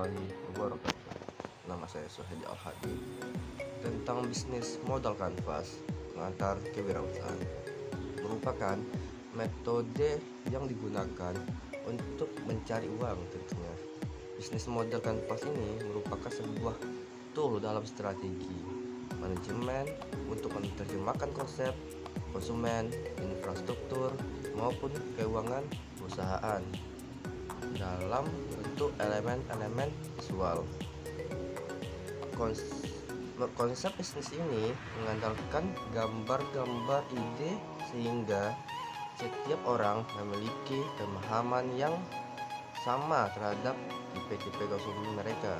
warahmatullahi wabarakatuh. Nama saya Suhaji Al-Hadi. Tentang bisnis modal kanvas mengantar kewirausahaan merupakan metode yang digunakan untuk mencari uang tentunya. Bisnis modal kanvas ini merupakan sebuah tool dalam strategi manajemen untuk menerjemahkan konsep konsumen, infrastruktur, maupun keuangan perusahaan dalam bentuk elemen-elemen visual. Konsep bisnis ini mengandalkan gambar-gambar ide sehingga setiap orang memiliki pemahaman yang sama terhadap tipe-tipe konsumen mereka,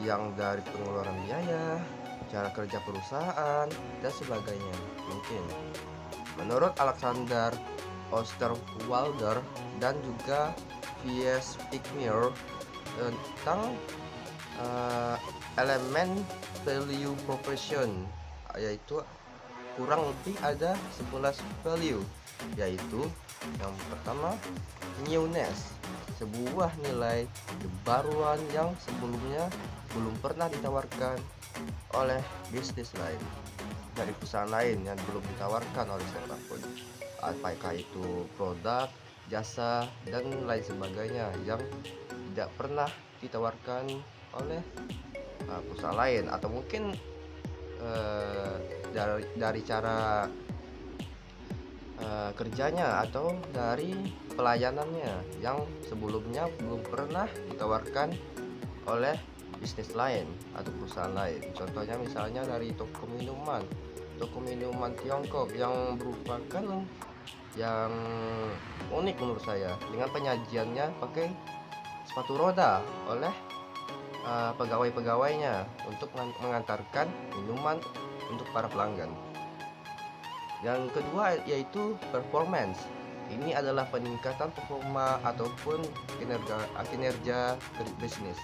yang dari pengeluaran biaya, cara kerja perusahaan, dan sebagainya. Mungkin menurut Alexander Osterwalder dan juga V.S. Pigmire tentang elemen value proposition, yaitu kurang lebih ada 11 value, yaitu yang pertama newness, sebuah nilai kebaruan yang sebelumnya belum pernah ditawarkan oleh bisnis lain dari perusahaan lain yang belum ditawarkan oleh siapapun, apakah itu produk, jasa, dan lain sebagainya yang tidak pernah ditawarkan oleh perusahaan lain, atau mungkin dari cara kerjanya atau dari pelayanannya yang sebelumnya belum pernah ditawarkan oleh bisnis lain atau perusahaan lain. Contohnya misalnya dari toko minuman Tiongkok yang merupakan yang unik menurut saya dengan penyajiannya pakai sepatu roda oleh pegawai-pegawainya untuk mengantarkan minuman untuk para pelanggan. Yang kedua yaitu performance. Ini adalah peningkatan performa ataupun kinerja bisnis.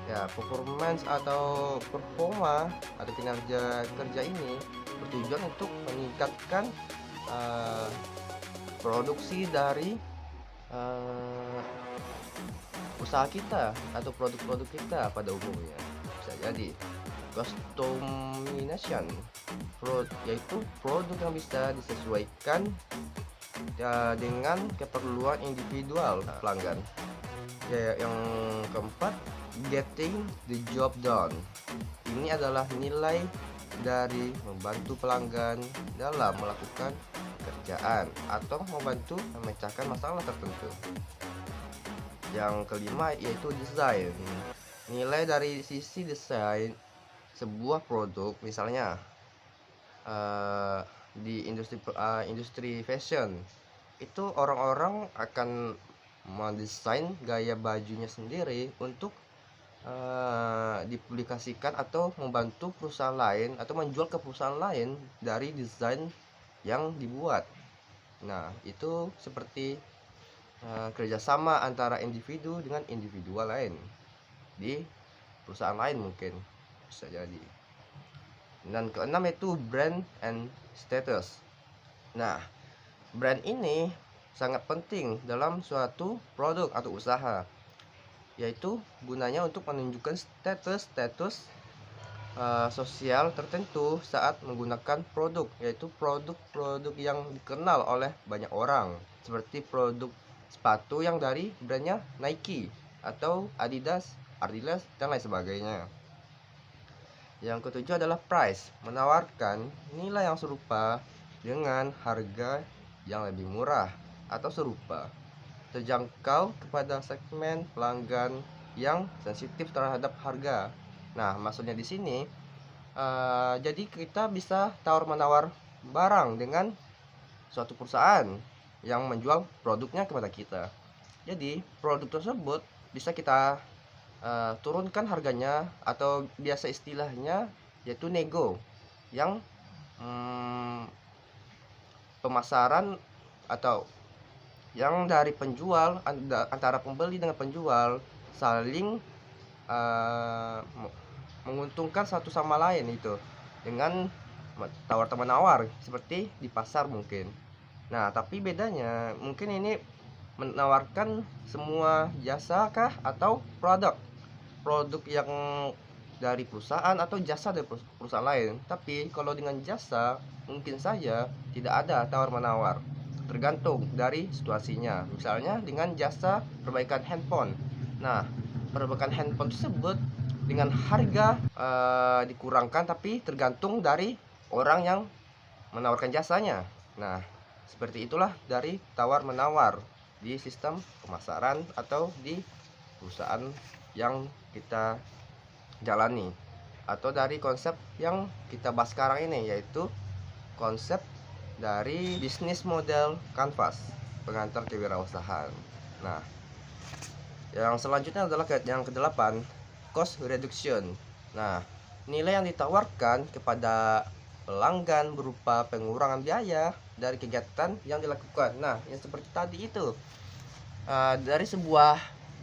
Ya, performance atau performa atau kinerja kerja ini bertujuan untuk meningkatkan produksi dari usaha kita atau produk-produk kita pada umumnya. Bisa jadi customization, yaitu produk yang bisa disesuaikan dengan keperluan individual pelanggan. Ya, yang keempat, getting the job done. Ini adalah nilai dari membantu pelanggan dalam melakukan pekerjaan atau membantu memecahkan masalah tertentu. Yang kelima yaitu desain. Nilai dari sisi desain sebuah produk, misalnya di industri fashion, itu orang-orang akan mendesain gaya bajunya sendiri untuk dipublikasikan atau membantu perusahaan lain atau menjual ke perusahaan lain dari desain yang dibuat. Nah, itu seperti kerjasama antara individu dengan individual lain di perusahaan lain, mungkin bisa jadi. Dan keenam itu brand and status. Nah, brand ini sangat penting dalam suatu produk atau usaha, yaitu gunanya untuk menunjukkan status sosial tertentu saat menggunakan produk, yaitu produk-produk yang dikenal oleh banyak orang, seperti produk sepatu yang dari brandnya Nike atau Adidas, dan lain sebagainya. Yang ketujuh adalah price, menawarkan nilai yang serupa dengan harga yang lebih murah atau serupa, terjangkau kepada segmen pelanggan yang sensitif terhadap harga. Nah, maksudnya di sini jadi kita bisa tawar-menawar barang dengan suatu perusahaan yang menjual produknya kepada kita. Jadi produk tersebut bisa kita turunkan harganya, atau biasa istilahnya yaitu nego, yang pemasaran atau yang dari penjual, antara pembeli dengan penjual saling menguntungkan satu sama lain itu dengan tawar-menawar seperti di pasar mungkin. Nah, tapi bedanya mungkin ini menawarkan semua jasa kah atau produk yang dari perusahaan atau jasa dari perusahaan lain. Tapi kalau dengan jasa mungkin saja tidak ada tawar-menawar, tergantung dari situasinya. Misalnya dengan jasa perbaikan handphone. Nah, perbaikan handphone tersebut dengan harga dikurangkan, tapi tergantung dari orang yang menawarkan jasanya. Nah, seperti itulah dari tawar-menawar di sistem pemasaran atau di perusahaan yang kita jalani, atau dari konsep yang kita bahas sekarang ini, yaitu konsep dari bisnis model kanvas pengantar kewirausahaan. Nah, yang selanjutnya adalah yang ke-8, cost reduction. Nah, nilai yang ditawarkan kepada pelanggan berupa pengurangan biaya dari kegiatan yang dilakukan. Nah, yang seperti tadi itu, dari sebuah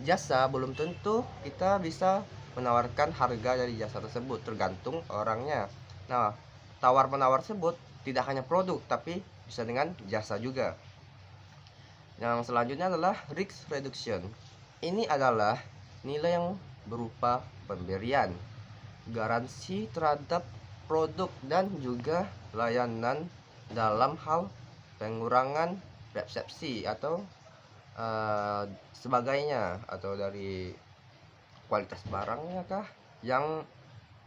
jasa belum tentu kita bisa menawarkan harga dari jasa tersebut, tergantung orangnya. Nah, tawar-menawar tersebut tidak hanya produk, tapi bisa dengan jasa juga. Yang selanjutnya adalah risk reduction. Ini adalah nilai yang berupa pemberian garansi terhadap produk dan juga layanan dalam hal pengurangan persepsi atau sebagainya, atau dari kualitas barangnya kah yang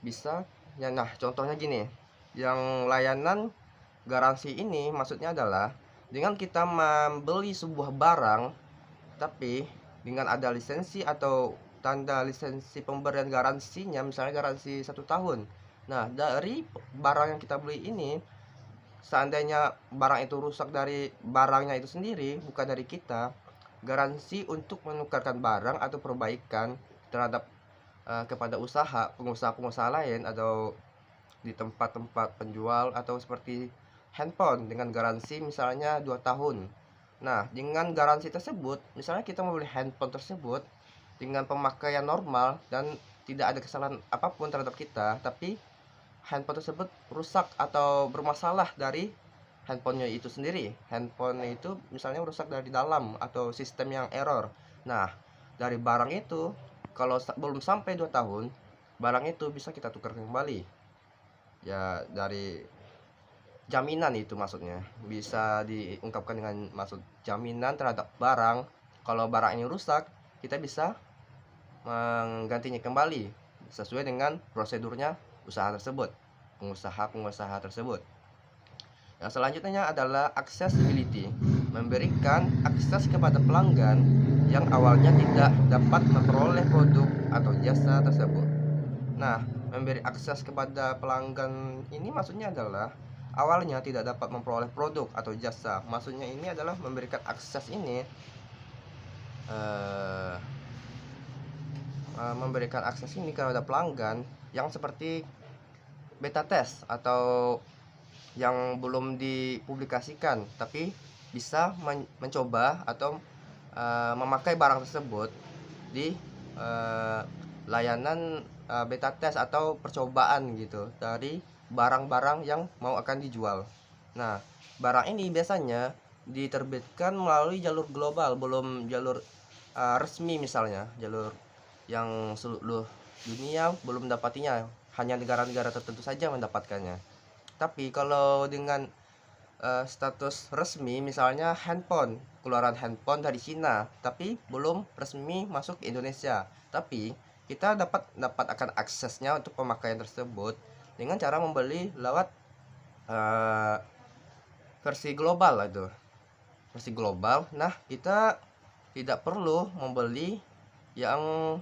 bisa ya. Nah, contohnya gini, yang layanan garansi ini maksudnya adalah dengan kita membeli sebuah barang, tapi dengan ada lisensi atau tanda lisensi pemberian garansinya, misalnya garansi 1 tahun. Nah, dari barang yang kita beli ini, seandainya barang itu rusak dari barangnya itu sendiri, bukan dari kita, garansi untuk menukarkan barang atau perbaikan terhadap kepada pengusaha-pengusaha lain atau di tempat-tempat penjual, atau seperti handphone dengan garansi misalnya 2 tahun. Nah, dengan garansi tersebut, misalnya kita membeli handphone tersebut dengan pemakaian normal dan tidak ada kesalahan apapun terhadap kita, tapi handphone tersebut rusak atau bermasalah dari handphonenya itu sendiri. Handphone itu misalnya rusak dari dalam atau sistem yang error. Nah, dari barang itu, kalau belum sampai 2 tahun, barang itu bisa kita tukar kembali. Ya, dari jaminan itu maksudnya. Bisa diungkapkan dengan maksud jaminan terhadap barang. Kalau barang ini rusak, kita bisa menggantinya kembali sesuai dengan prosedurnya usaha tersebut, pengusaha tersebut. Yang selanjutnya adalah accessibility, memberikan akses kepada pelanggan yang awalnya tidak dapat memperoleh produk atau jasa tersebut. Nah, memberi akses kepada pelanggan ini maksudnya adalah awalnya tidak dapat memperoleh produk atau jasa. Maksudnya ini adalah memberikan akses ini, memberikan akses ini kepada pelanggan yang seperti beta test atau yang belum dipublikasikan, tapi bisa mencoba atau memakai barang tersebut di layanan beta test atau percobaan gitu dari barang-barang yang mau akan dijual. Nah, barang ini biasanya diterbitkan melalui jalur global, belum jalur resmi, misalnya jalur yang seluruh dunia belum mendapatinya, hanya negara-negara tertentu saja mendapatkannya. Tapi kalau dengan status resmi, misalnya handphone, keluaran handphone dari Cina, tapi belum resmi masuk ke Indonesia, tapi kita dapat akan aksesnya untuk pemakaian tersebut dengan cara membeli lewat versi global itu, versi global. Nah, kita tidak perlu membeli yang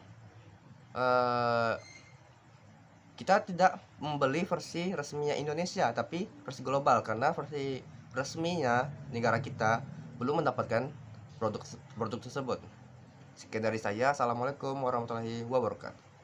kita tidak membeli versi resminya Indonesia, tapi versi global, karena versi resminya negara kita belum mendapatkan produk tersebut. Sekian dari saya. Assalamualaikum warahmatullahi wabarakatuh.